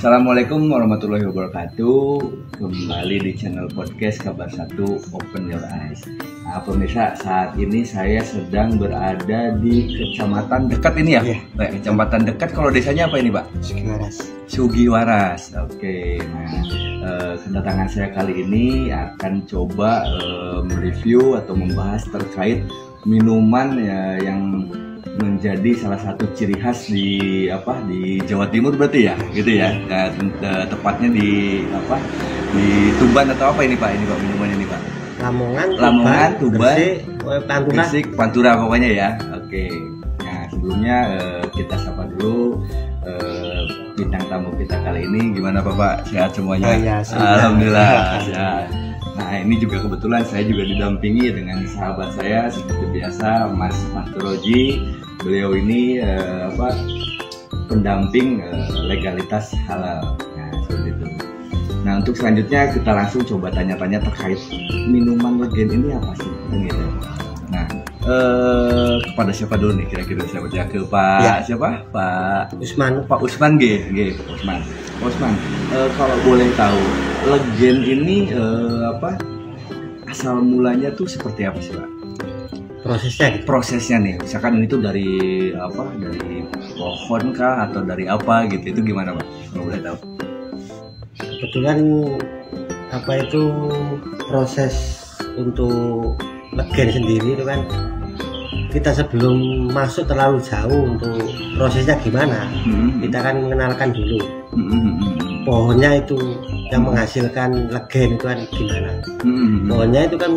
Assalamualaikum warahmatullahi wabarakatuh. Kembali di channel podcast Kabar 1 Open Your Eyes. Nah, pemirsa, saat ini saya sedang berada di kecamatan dekat ini ya? Iya. Kecamatan dekat, kalau desanya apa ini, Pak? Sugiwaras. Sugiwaras. Oke. Nah, kedatangan saya kali ini akan coba mereview atau membahas terkait minuman ya, yang menjadi salah satu ciri khas di Jawa Timur berarti ya, gitu ya. Nah, tepatnya di Tuban atau apa ini Pak? Ini Pak minuman ini Pak. Lamongan, Tuban, Gresik, Pantura pokoknya ya. Oke. Nah, sebelumnya kita sapa dulu bintang tamu kita kali ini. Gimana Bapak? Sehat semuanya? Oh, ya, alhamdulillah sehat. Nah, ini juga kebetulan saya juga didampingi dengan sahabat saya seperti biasa, Mas Turoji. Beliau ini pendamping legalitas halal. Nah, seperti itu. Nah, untuk selanjutnya kita langsung coba tanya-tanya terkait minuman legen ini apa sih? Gitu. Nah, kepada siapa dulu nih kira-kira siapa? Ke Pak ya. Siapa? Pak Usman. Pak Usman Pak Usman. Kalau boleh tahu, legen ini asal mulanya tuh seperti apa sih Pak? Prosesnya nih, misalkan ini tuh dari pohon kah atau dari apa gitu, itu gimana Pak? Kalau boleh tahu. Kebetulan proses untuk legen sendiri itu kan kita sebelum masuk terlalu jauh untuk prosesnya gimana, kita kan mengenalkan dulu pohonnya itu yang menghasilkan legen itu kan gimana. Pohonnya itu kan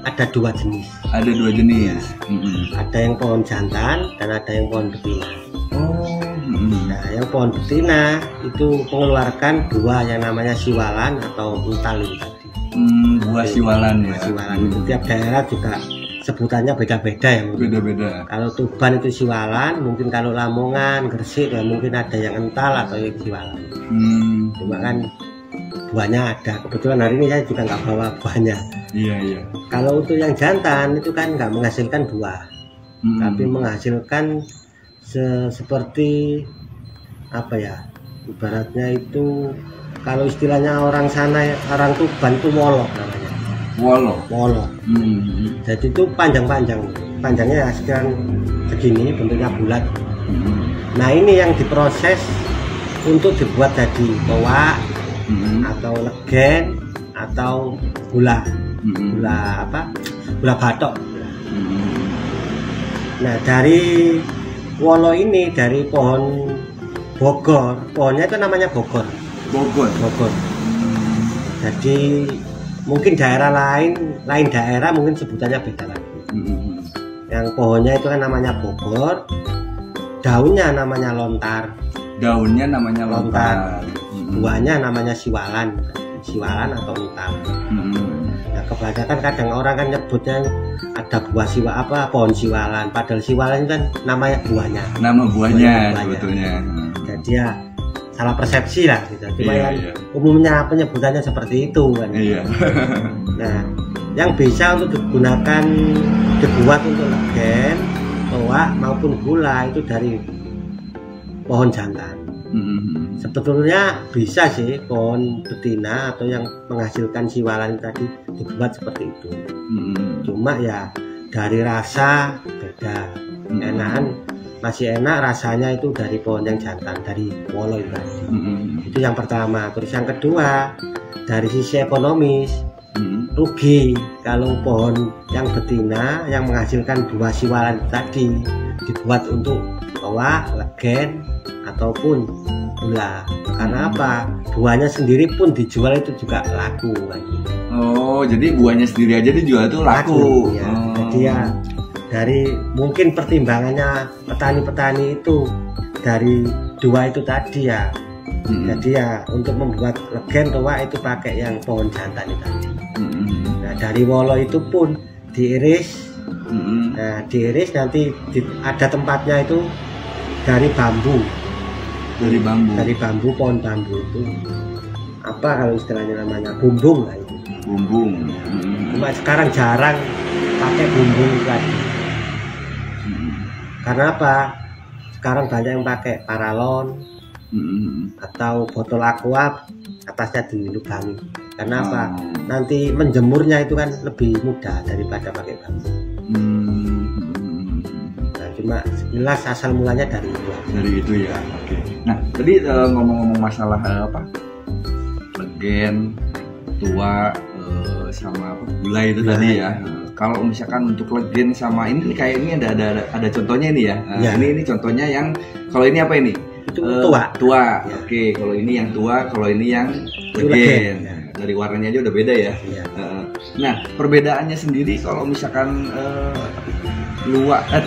ada dua jenis. Ada dua jenis. Ada yang pohon jantan dan ada yang pohon betina. Nah, yang pohon betina itu mengeluarkan buah yang namanya siwalan atau untal itu tadi. Buah siwalan ya. Siwalan itu tiap daerah juga sebutannya beda-beda ya. Beda-beda. Kalau Tuban itu siwalan, mungkin kalau Lamongan, Gresik ya mungkin ada yang ental atau yang siwalan. Cuma kan buahnya ada. Kebetulan hari ini saya juga nggak bawa buahnya. Iya. Kalau untuk yang jantan itu kan nggak menghasilkan buah, tapi menghasilkan seperti ibaratnya itu kalau istilahnya orang sana, orang Tuban itu wolok namanya. Wolok. Jadi itu panjangnya ya sekian segini, bentuknya bulat. Nah, ini yang diproses untuk dibuat jadi toa atau legen atau gula batok. Nah, dari wolo ini dari pohon Bogor, pohonnya itu namanya Bogor. Jadi mungkin daerah lain daerah mungkin sebutannya beda lagi. Yang pohonnya itu kan namanya Bogor, daunnya namanya lontar. Buahnya namanya siwalan atau untal. Nah, kebanyakan kadang orang kan nyebutnya ada buah pohon siwalan, padahal siwalan kan namanya buahnya. Nama buahnya sebetulnya. Jadi ya salah persepsi lah gitu. Cuma umumnya penyebutannya seperti itu kan. Iya. Nah, yang bisa untuk dibuat untuk legen, toa maupun gula itu dari pohon jantan. Sebetulnya bisa sih pohon betina atau yang menghasilkan siwalan tadi dibuat seperti itu. Cuma ya dari rasa beda. Masih enak rasanya itu dari pohon yang jantan, dari wolo itu tadi. Itu yang pertama. Terus yang kedua, dari sisi ekonomis rugi kalau pohon yang betina yang menghasilkan buah siwalan tadi dibuat untuk toa, legen ataupun gula. Karena apa? Buahnya sendiri pun dijual itu juga laku lagi. Oh, jadi buahnya sendiri aja dijual itu laku. Ya. Jadi ya dari mungkin pertimbangannya petani-petani itu dari dua itu tadi ya. Jadi ya untuk membuat legen toa itu pakai yang pohon jantan itu tadi. Nah, dari wolo itu pun diiris. Nah, diiris nanti ada tempatnya itu dari bambu. Dari bambu, pohon bambu itu kalau istilahnya namanya bumbung lah itu. Cuma sekarang jarang pakai bumbung lagi. Karena apa? Sekarang banyak yang pakai paralon, atau botol aqua atasnya dilubangi. Karena apa? Nanti menjemurnya itu kan lebih mudah daripada pakai bambu. Nah, cuma sekilas asal mulanya dari itu. Dari itu ya. Oke. Nah, tadi ngomong-ngomong masalah legen, tua, sama gulai itu tadi ya. Kalau misalkan untuk legen sama ini kayak ini ada contohnya ini ya. Ini contohnya yang kalau ini apa ini? Itu tua. Ya. Oke, kalau ini yang tua, kalau ini yang legen. Ya. Dari warnanya aja udah beda ya. Ya. Nah, perbedaannya sendiri kalau misalkan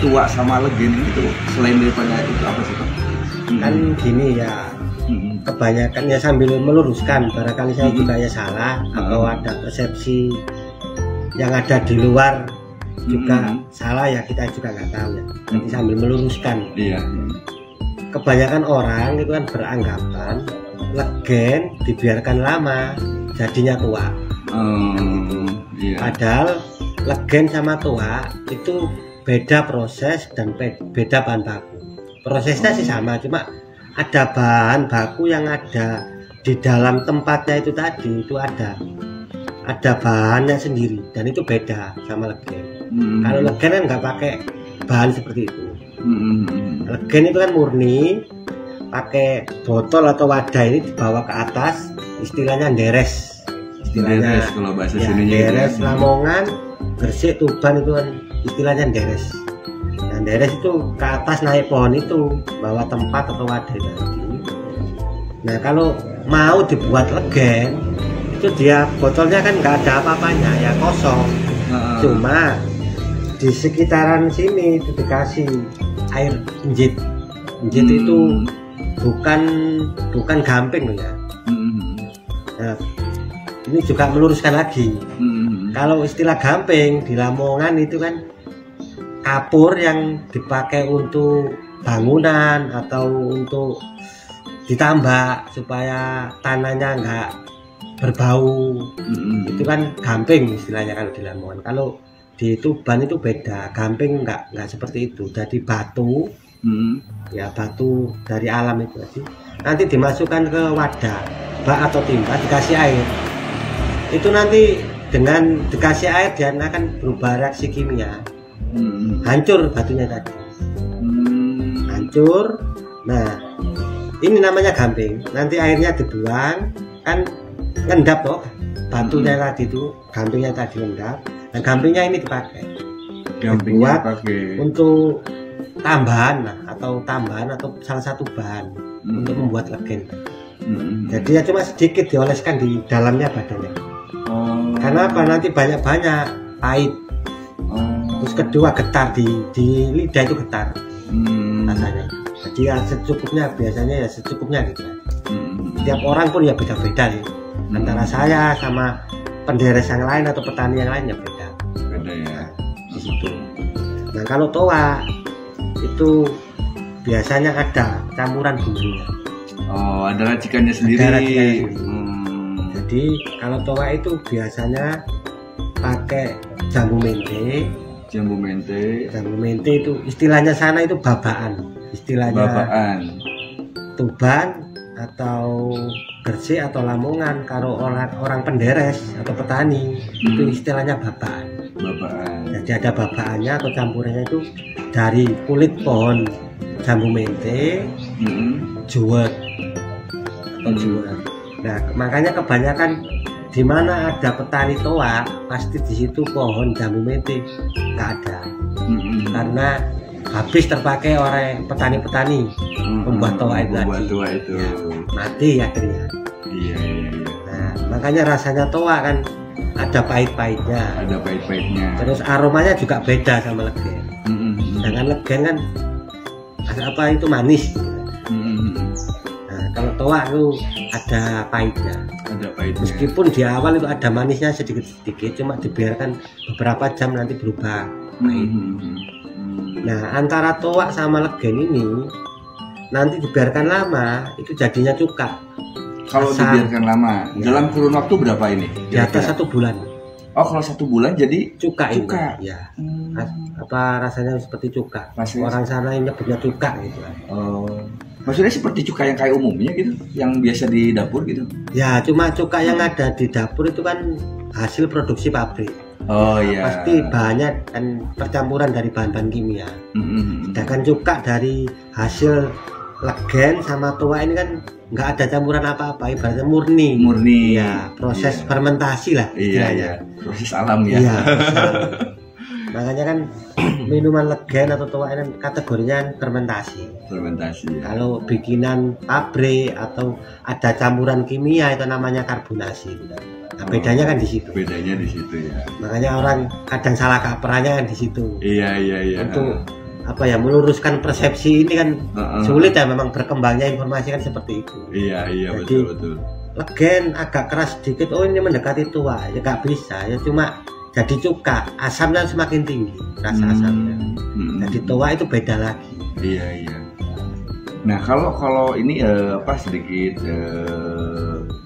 tua sama legen itu selain daripada itu apa sih Pak? Kan gini ya. Kebanyakan ya sambil meluruskan, barangkali saya juga ya salah atau ada persepsi yang ada di luar juga salah ya, kita juga nggak tahu ya. Nanti sambil meluruskan. Iya. Kebanyakan orang itu kan beranggapan legen dibiarkan lama jadinya tua. Iya. Padahal legen sama tua itu beda proses dan beda bahan baku. Prosesnya sih sama, cuma ada bahan baku yang ada di dalam tempatnya itu tadi itu ada bahannya sendiri dan itu beda sama legen. Kalau legen kan nggak pakai bahan seperti itu. Legen itu kan murni pakai botol atau wadah ini dibawa ke atas, istilahnya deres. Istilahnya kalau bahasa ya, sininya deres, Lamongan, Gresik, Tuban itu kan istilahnya deres. Nah, deres itu ke atas naik pohon itu bawa tempat atau wadah tadi. Nah, kalau mau dibuat legen itu dia botolnya kan nggak ada apa-apanya ya, kosong. Cuma di sekitaran sini itu dikasih air injit. Injit itu bukan gamping loh ya. Nah, ini juga meluruskan lagi. Kalau istilah gamping di Lamongan itu kan kapur yang dipakai untuk bangunan atau untuk ditambak supaya tanahnya nggak berbau. Itu kan gamping istilahnya kalau di Lamongan. Kalau di Tuban itu beda, gamping nggak seperti itu. Jadi batu, ya batu dari alam itu tadi. Nanti dimasukkan ke wadah, bak atau timba, dikasih air. Itu nanti dengan dikasih air dia akan berubah reaksi kimia. Hancur batunya tadi. Hancur. Nah, ini namanya gamping. Nanti airnya dibuang, kan ngendap toh. Batunya tadi itu, gampingnya tadi ngendap. Dan gampingnya ini dipakai. Gampingnya dipakai untuk tambahan atau salah satu bahan untuk membuat legen. Jadi ya cuma sedikit dioleskan di dalamnya badannya. Karena apa? Nanti banyak-banyak pahit. Terus kedua getar di lidah itu getar rasanya. Jadi ya secukupnya, biasanya ya secukupnya gitu. Setiap orang pun ya beda-beda sih. Antara saya sama penderes yang lain atau petani yang lain ya beda. Beda ya. Di situ. Nah kalau toa itu biasanya ada campuran bumbunya. Oh, ada racikannya sendiri. Ada racikannya sendiri. Jadi kalau toa itu biasanya pakai jambu mente. Jambu mente itu istilahnya sana itu babaan. Istilahnya babaan. Tuban atau Gresik atau Lamongan, kalau orang penderes atau petani itu istilahnya babaan. Jadi ada babaannya atau campurannya itu dari kulit pohon jambu mente, juwet atau juwet. Nah, makanya kebanyakan di mana ada petani toa pasti di situ pohon jambu mente nggak ada, karena habis terpakai oleh petani-petani membuat toa itu tadi. Ya, mati akhirnya. Iya. Nah, makanya rasanya toa kan ada pahit-pahitnya. Terus aromanya juga beda sama legen. Sedangkan legen kan apa itu manis. Nah, kalau toa itu ada pahitnya. Meskipun di awal itu ada manisnya sedikit-sedikit, cuma dibiarkan beberapa jam nanti berubah pahit. Nah, antara toa sama legen ini nanti dibiarkan lama itu jadinya cuka. Kalau dibiarkan lama, ya. Dalam kurun waktu berapa ini? Di atas 1 bulan. Oh, kalau 1 bulan jadi cuka. Ya. Apa rasanya seperti cuka? Orang sana nyebutnya cuka gitu. Oh. Maksudnya seperti cuka yang kayak umumnya gitu, yang biasa di dapur gitu? Ya, cuma cuka yang ada di dapur itu kan hasil produksi pabrik. Oh iya. Pasti bahannya kan percampuran dari bahan-bahan kimia. Sedangkan cuka dari hasil legen sama tua ini kan nggak ada campuran apa-apa, ibaratnya murni. Ya, proses fermentasi lah. Iya. Proses alam ya. Iya. Makanya kan minuman legen atau tua ini kategorinya fermentasi. Ya. Kalau bikinan pabrik atau ada campuran kimia itu namanya karbonasi. Nah, bedanya kan di situ. Bedanya di situ ya. Makanya orang kadang salah kaprahnya kan di situ. Iya. Untuk meluruskan persepsi ini kan sulit ya, memang berkembangnya informasi kan seperti itu. Iya. Jadi, betul. Legen agak keras sedikit, oh ini mendekati tua, ya nggak bisa, ya cuma jadi cuka, asamnya semakin tinggi rasa asamnya. Jadi tua itu beda lagi. Iya. Nah kalau ini sedikit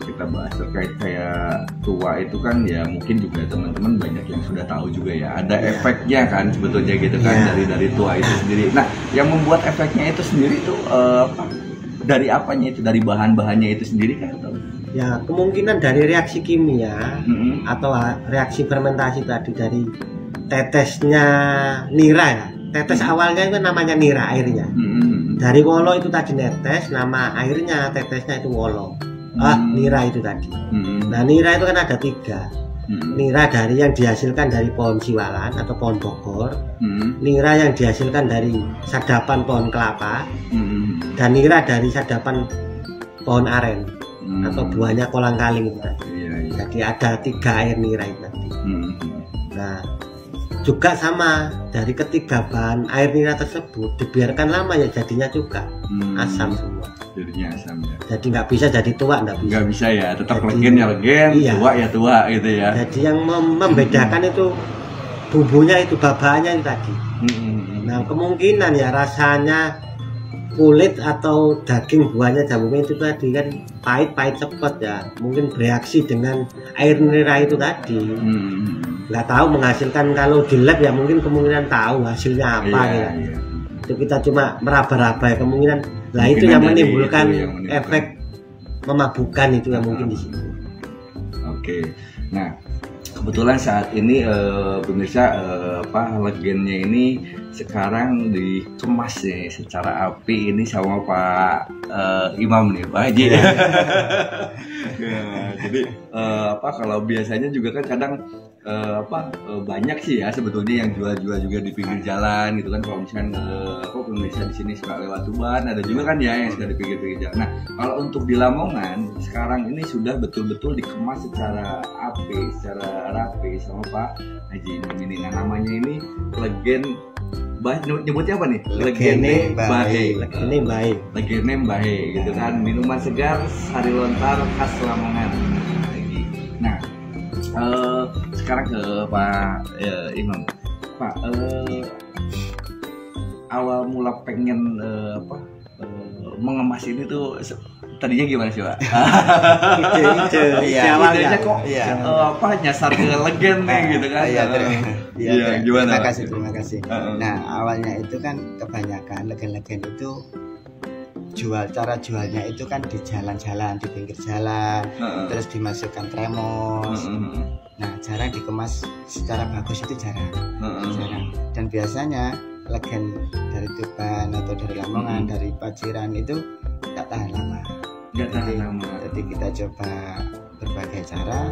kita bahas terkait kayak tua itu kan ya, mungkin juga teman-teman banyak yang sudah tahu juga ya, ada efeknya kan sebetulnya gitu kan, dari tua itu sendiri. Nah yang membuat efeknya itu sendiri itu dari apanya itu, dari bahan-bahannya itu sendiri kan? Ya kemungkinan dari reaksi kimia atau reaksi fermentasi tadi, dari tetesnya nira ya. Tetes awalnya itu namanya nira, airnya. Dari wolo itu tadi netes, nama airnya tetesnya itu wolo. Nira itu tadi. Nah nira itu kan ada 3. Nira dari yang dihasilkan dari pohon siwalan atau pohon bogor, nira yang dihasilkan dari sadapan pohon kelapa, dan nira dari sadapan pohon aren atau buahnya kolang-kaling itu tadi. Jadi ada 3 air nira itu tadi. Nah juga sama, dari ketiga bahan air nira tersebut dibiarkan lama ya jadinya juga asam semua. Jadinya asam ya. Jadi nggak bisa jadi tua, nggak bisa ya, tetap legen ya legen, tua ya tua gitu ya. Jadi yang membedakan itu bumbunya, itu babaannya itu tadi. Nah kemungkinan ya rasanya kulit atau daging buahnya jambunya itu tadi kan pahit cepat ya, mungkin bereaksi dengan air nira itu tadi. Nggak tahu menghasilkan, kalau di lab ya mungkin kemungkinan tahu hasilnya apa gitu. Itu kita cuma meraba-raba ya, kemungkinan lah itu yang menimbulkan efek memabukkan itu yang mungkin di situ. Oke. Nah kebetulan saat ini pemirsa legennya ini sekarang dikemas nih secara api ini sama Pak Imam nih, Pak Haji. Jadi kalau biasanya juga kan kadang banyak sih ya sebetulnya yang jual-jual juga di pinggir jalan gitu kan. Kalau misalnya pemirsa di sini suka lewat Tuban, ada juga kan ya yang suka di pinggir-pinggir jalan. Nah kalau untuk di Lamongan sekarang ini sudah betul-betul dikemas secara api, secara rapi sama Pak Haji Imam ini. Nah namanya ini Legen, nyebutnya apa nih? Legene Bae. Legene Bae gitu kan, minuman segar sari lontar khas Lamongan. Nah sekarang ke Pak Imam. Pak, awal mula pengen mengemas ini tuh tadinya gimana sih, Pak? Idenya kok nyasar ke legen nih gitu kan? Gimana? Terima kasih. Nah awalnya itu kan kebanyakan legen-legen itu cara jualnya itu kan di jalan-jalan, di pinggir jalan, terus dimasukkan tremos. Nah jarang dikemas secara bagus, itu jarang. Dan biasanya legen dari Tuban atau dari Lamongan, dari Paciran itu nggak tahan lama. Jadi kita coba berbagai cara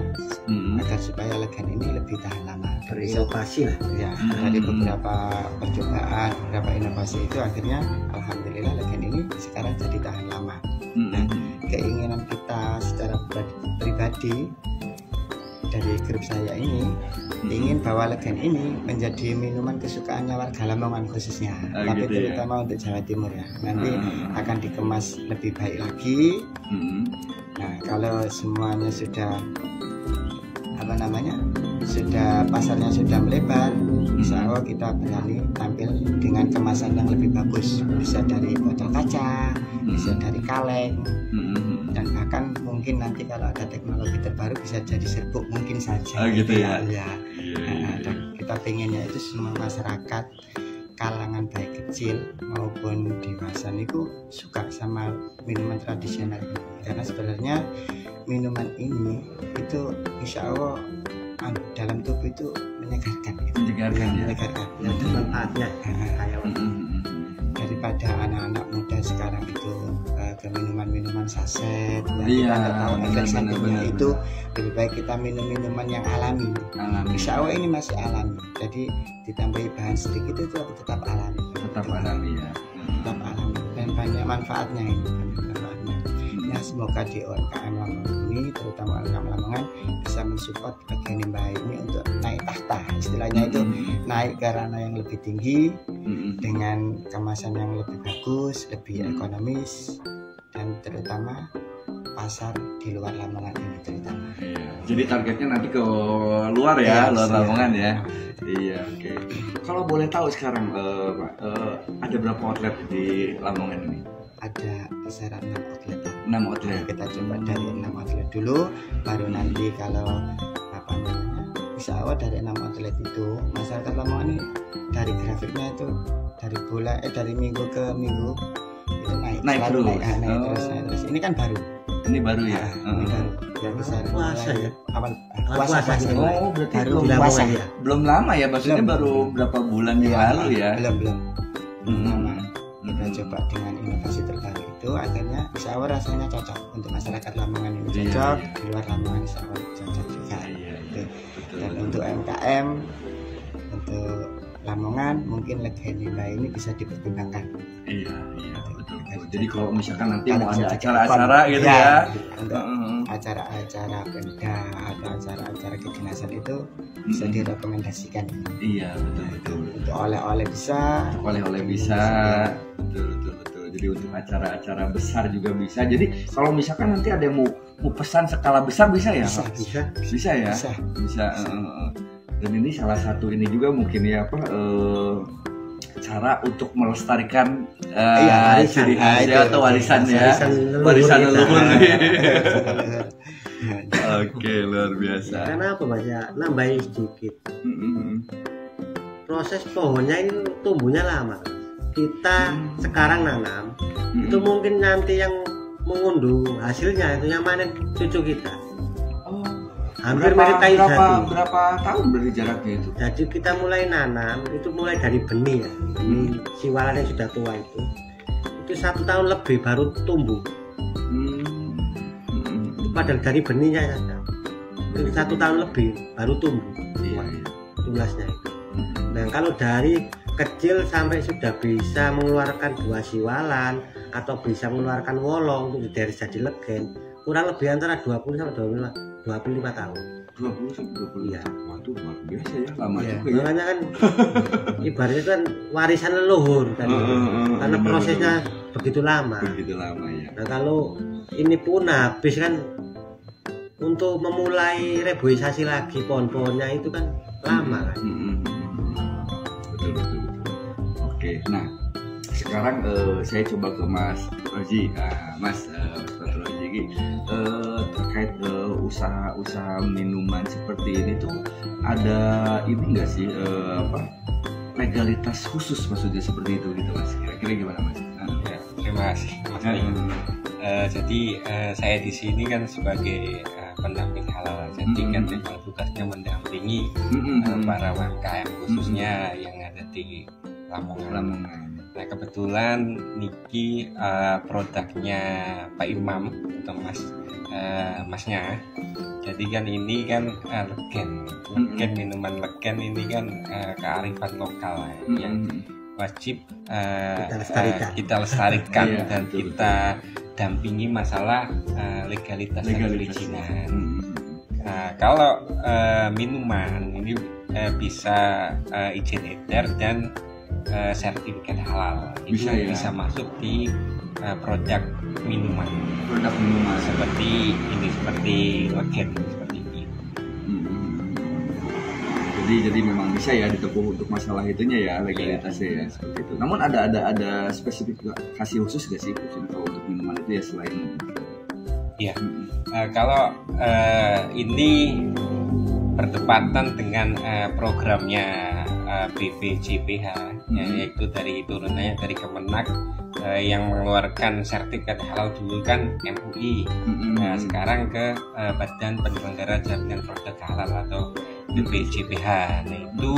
agar supaya legen ini lebih tahan lama. Berinovasi lah. Ya, dari beberapa percobaan, beberapa inovasi itu akhirnya alhamdulillah legen ini sekarang jadi tahan lama. Nah, keinginan kita secara pribadi dari grup saya ini ingin bahwa legen ini menjadi minuman kesukaannya warga Lamongan khususnya, tapi gitu terutama untuk Jawa Timur ya. Nanti akan dikemas lebih baik lagi. Nah kalau semuanya sudah pasarnya sudah melebar, insya Allah kita berani tampil dengan kemasan yang lebih bagus, bisa dari botol kaca, bisa dari kaleng, dan bahkan mungkin nanti kalau ada teknologi terbaru bisa jadi serbuk mungkin saja. Gitu ya. Dan kita pengennya itu semua masyarakat kalangan baik kecil maupun dewasa niku suka sama minuman tradisional ini. Karena sebenarnya minuman ini itu insya Allah dalam tubuh itu menyegarkan gitu. Menyegarkan. Ada manfaatnya daripada anak-anak muda sekarang itu ke minuman-minuman saset iya, kita tahu efek sampingnya itu lebih baik kita minum minuman yang alami. Insya Allah ini masih alami, jadi ditambahi bahan sedikit itu tetap alami ya tetap alami dan banyak manfaatnya ini. Ya semoga di UMKM Lamongan ini, terutama UMKM Lamongan, bisa mensupport bagian limbah ini untuk naik tahta, istilahnya itu naik ke ranah yang lebih tinggi dengan kemasan yang lebih bagus, lebih ekonomis, dan terutama pasar di luar Lamongan ini terutama. Jadi targetnya nanti ke luar ya, luar Lamongan ya. Iya, oke. Kalau boleh tahu sekarang Pak, ada berapa outlet di Lamongan ini? Ada kisaran 6 outlet. 6 outlet. Kita coba dari 6 outlet dulu, baru nanti kalau insya Allah dari 6 outlet itu masyarakat Lamongan ini dari grafiknya itu dari minggu ke minggu itu naik terus. Ini kan baru. Ini baru ya. Ini baru. Ya bisa puasa ya. Awal puasa. Oh, berarti baru belum puasa ya. Belum lama ya, maksudnya baru berapa bulan yang lalu ya. Belum lama. Kita coba dengan inovasi terbaru itu, akhirnya insya Allah rasanya cocok untuk masyarakat Lamongan ini cocok, di luar Lamongan insya Allah cocok juga. Dan untuk UMKM, untuk Lamongan mungkin Legen Limbah ini bisa dipertimbangkan. Iya betul. Jadi kalau misalkan nanti mau ada acara-acara gitu ya, untuk acara-acara Pemda atau acara-acara kedinasan itu bisa direkomendasikan. Iya betul. Untuk oleh-oleh bisa. Betul. Jadi untuk acara-acara besar juga bisa. Jadi kalau misalkan nanti ada yang mau pesan skala besar bisa ya? Bisa ya. Bisa. Dan ini salah satu ini juga mungkin ya cara untuk melestarikan ciri khasnya atau warisan leluhur. Oke, luar biasa. Karena apa Mas ya, nambahin sedikit. Proses pohonnya ini tumbuhnya lama. Kita sekarang nanam, itu mungkin nanti yang mengunduh hasilnya itu yang manen cucu kita. Hampir mirip kayu jati. Berapa tahun berarti jaraknya itu? Jadi kita mulai nanam itu mulai dari benih ya, benih siwalan yang sudah tua itu 1 tahun lebih baru tumbuh. Padahal dari benihnya saja itu 1 tahun lebih baru tumbuh tulasnya itu. Nah kalau dari kecil sampai sudah bisa mengeluarkan buah siwalan atau bisa mengeluarkan wolong untuk dari jadi legen, kurang lebih antara 20 sampai 25 tahun. 20 sampai 20. Iya. Waduh, luar biasa ya, lama juga ya. Makanya kan ibaratnya kan warisan leluhur kan. Karena prosesnya begitu lama. Ya. Nah, kalau ini pun habis kan untuk memulai reboisasi lagi pohon-pohonnya itu kan lama kan. Betul. Oke, nah sekarang saya coba ke Mas Roji. Mas Roji, terkait usaha minuman seperti ini tuh ada ini enggak sih legalitas khusus, maksudnya seperti itu gitu Mas? Kira-kira gimana Mas? Terima kasih Mas Ning. Jadi saya di sini kan sebagai pendamping halal. Jadi kan memang tugasnya mendampingi para UMKM khususnya yang ada di Lamongan. Nah kebetulan niki produknya Pak Imam atau masnya. Jadi kan ini kan legen minuman legen ini kan kearifan lokal yang wajib kita lestarikan dan kita dampingi masalah legalitas dan perizinan. Nah, kalau minuman ini bisa izin edar dan sertifikat halal itu bisa masuk di produk minuman seperti legen seperti ini. Jadi memang bisa ya ditempuh untuk masalah itunya ya, legalitasnya ya seperti itu. Namun ada spesifikasi khusus gak sih kalau untuk minuman itu ya selain? Iya. Kalau ini bertepatan dengan programnya BPJPH, yaitu dari turunannya dari Kemenak. Yang mengeluarkan sertifikat halal dulu kan MUI, sekarang ke Badan Penyelenggara Jaminan Produk Halal atau BPJPH. Nah itu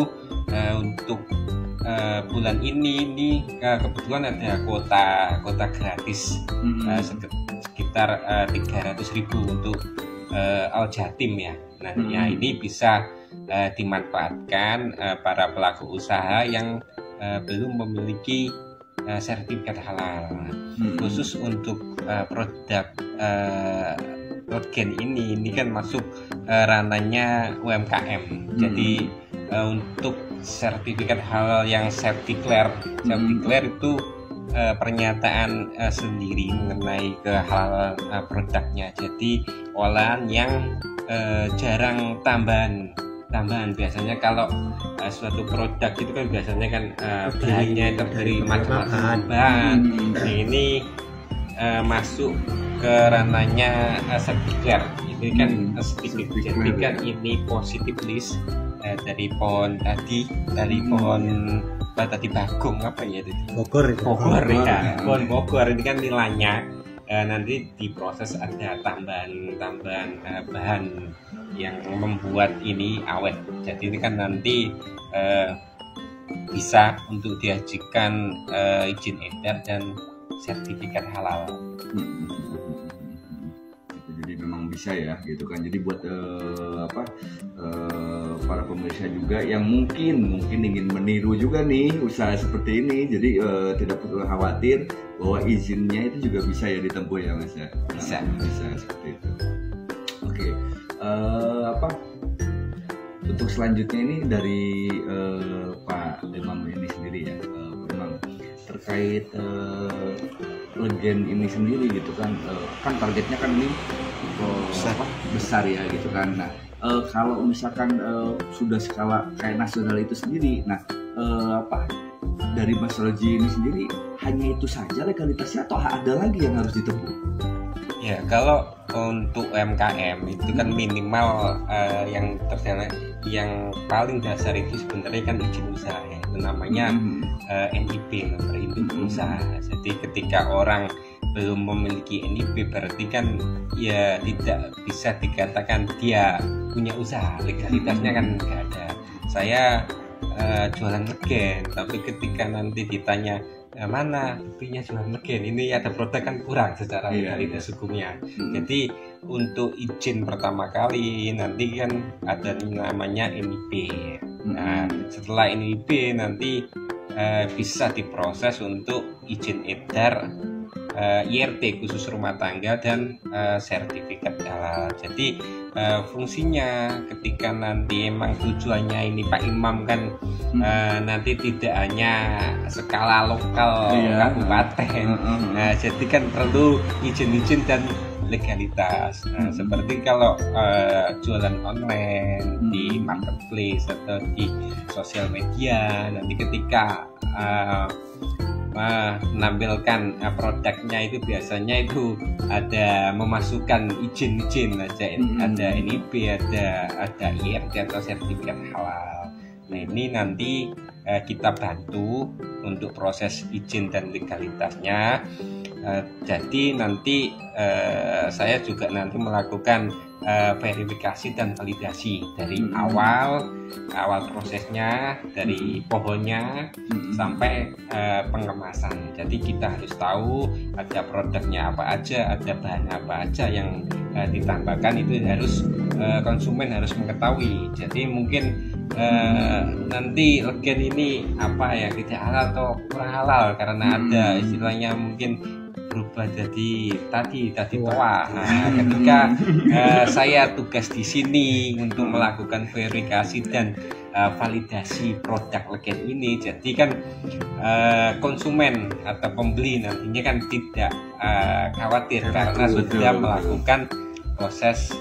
untuk bulan ini kebetulan ada kuota gratis sekitar 300.000 untuk Al Jatim ya. Nah ya ini bisa dimanfaatkan para pelaku usaha yang belum memiliki sertifikat halal, khusus untuk produk Legen ini kan masuk ranahnya UMKM. Jadi untuk sertifikat halal yang Safety-Clear itu pernyataan sendiri mengenai kehalalan produknya. Jadi olahan yang jarang tambahan. Biasanya kalau suatu produk itu kan biasanya kan bahannya terdiri macam-macam bahan. Ini masuk ke ranahnya Safety-Clear. Ini kan sedikit, jadi kan ini positif list dari pohon tadi, dari pohon bagong apa ya itu? Bogor ya. Pohon Bogor ini kan nilainya nanti diproses ada tambahan bahan yang membuat ini awet. Jadi ini kan nanti bisa untuk diajukan izin edar dan sertifikat halal. Jadi memang bisa ya gitu kan. Jadi buat para pemirsa juga yang mungkin ingin meniru juga nih usaha seperti ini, jadi tidak perlu khawatir bahwa izinnya itu juga bisa ya ditempuh ya Mas ya. Bisa seperti itu. Oke. Untuk selanjutnya ini dari Pak Imam ini sendiri ya, memang terkait Legen ini sendiri gitu kan, kan targetnya kan ini besar ya gitu kan. Nah kalau misalkan sudah skala kayak nasional itu sendiri, nah dari Mas Roji ini sendiri hanya itu saja legalitasnya atau ada lagi yang harus ditempuh? Ya kalau untuk UMKM itu kan minimal yang terjadi yang paling dasar itu sebenarnya kan izin usaha ya, itu namanya NIP, nomor induk usaha. Jadi ketika orang belum memiliki NIP berarti kan ya tidak bisa dikatakan dia punya usaha, legalitasnya kan nggak ada. Saya jualan Legen, tapi ketika nanti ditanya mana buktinya jualan Legen, ini ada produk kan kurang secara legalitas hukumnya. Jadi untuk izin pertama kali nanti kan ada namanya NIP. Nah setelah NIP nanti bisa diproses untuk izin edar, IRT khusus rumah tangga dan sertifikat halal. Jadi fungsinya ketika nanti emang tujuannya ini Pak Imam kan nanti tidak hanya skala lokal kabupaten, jadi kan perlu izin dan legalitas. Seperti kalau jualan online di marketplace atau di sosial media, nanti ketika menampilkan produknya itu biasanya itu ada memasukkan izin aja, ada NIP, ada IRT atau sertifikat halal. Nah ini nanti kita bantu untuk proses izin dan legalitasnya. Jadi nanti saya juga nanti melakukan verifikasi dan validasi dari awal prosesnya, dari pohonnya sampai pengemasan. Jadi kita harus tahu ada produknya apa aja, ada bahan apa aja yang ditambahkan, itu harus konsumen harus mengetahui. Jadi mungkin nanti Legen ini apa ya, tidak halal atau kurang halal karena ada istilahnya mungkin berubah jadi tadi toa. Nah, ketika saya tugas di sini untuk melakukan verifikasi dan validasi produk Legen ini, jadi kan konsumen atau pembeli nantinya kan tidak khawatir karena sudah melakukan proses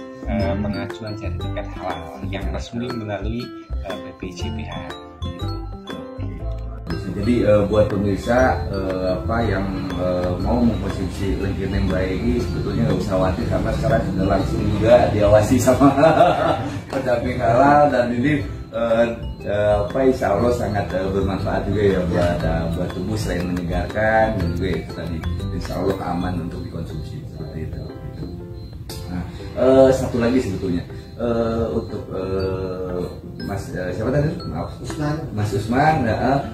pengajuan sertifikat halal yang resmi melalui BPJPH. Jadi buat pemirsa yang mau memposisi Legen yang baik ini sebetulnya nggak usah khawatir karena sekarang sudah langsung juga diawasi sama pendamping halal, dan ini insya Allah sangat bermanfaat juga ya buat tubuh, selain menyegarkan dan juga itu tadi insya Allah aman untuk dikonsumsi seperti itu. Nah, satu lagi sebetulnya untuk Mas siapa tadi? Maaf, Usman. Mas Usman,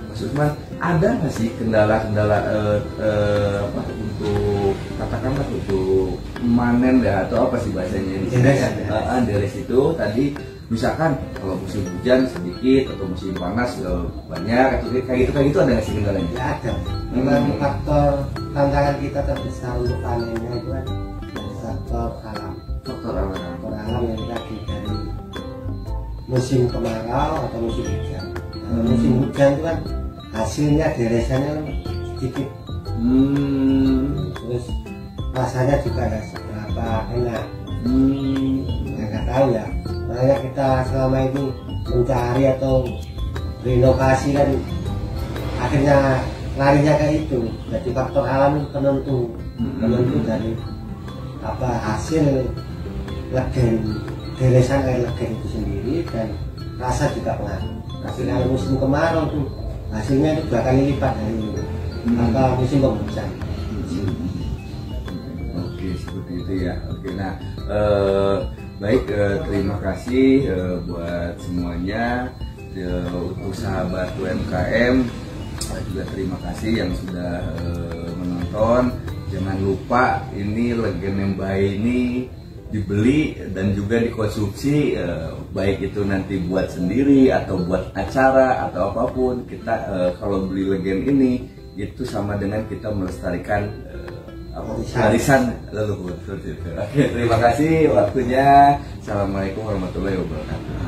Mas Usman, ada nggak sih kendala-kendala untuk katakanlah untuk manen ya atau apa sih bahasanya ini? Deres itu tadi misalkan kalau musim hujan sedikit atau musim panas banyak atau kayak gitu ada nggak sih kendalanya? Ya ada. Memang faktor tantangan kita terbesar untuk panennya itu kan faktor alam. Faktor alam yang tadi dari musim kemarau atau musim hujan. Musim hujan itu kan hasilnya deresannya sedikit. Terus rasanya juga nggak seberapa enak. Nggak tahu ya. Makanya kita selama ini mencari atau berinovasi kan akhirnya larinya ke itu. Jadi faktor alam itu penentu dari hasil legen deresan air legen itu sendiri, dan rasa juga pengaruh. Hasil air musim kemarau tuh hasilnya itu 2 kali lipat dari musim penghujan. Oke, seperti itu ya. Oke, nah baik, terima kasih buat semuanya, untuk sahabat UMKM juga terima kasih yang sudah menonton. Jangan lupa ini Legen Nembae ini dibeli dan juga dikonsumsi, baik itu nanti buat sendiri atau buat acara atau apapun. Kita kalau beli Legen ini itu sama dengan kita melestarikan warisan leluhur. Oke, terima kasih waktunya. Assalamualaikum warahmatullahi wabarakatuh.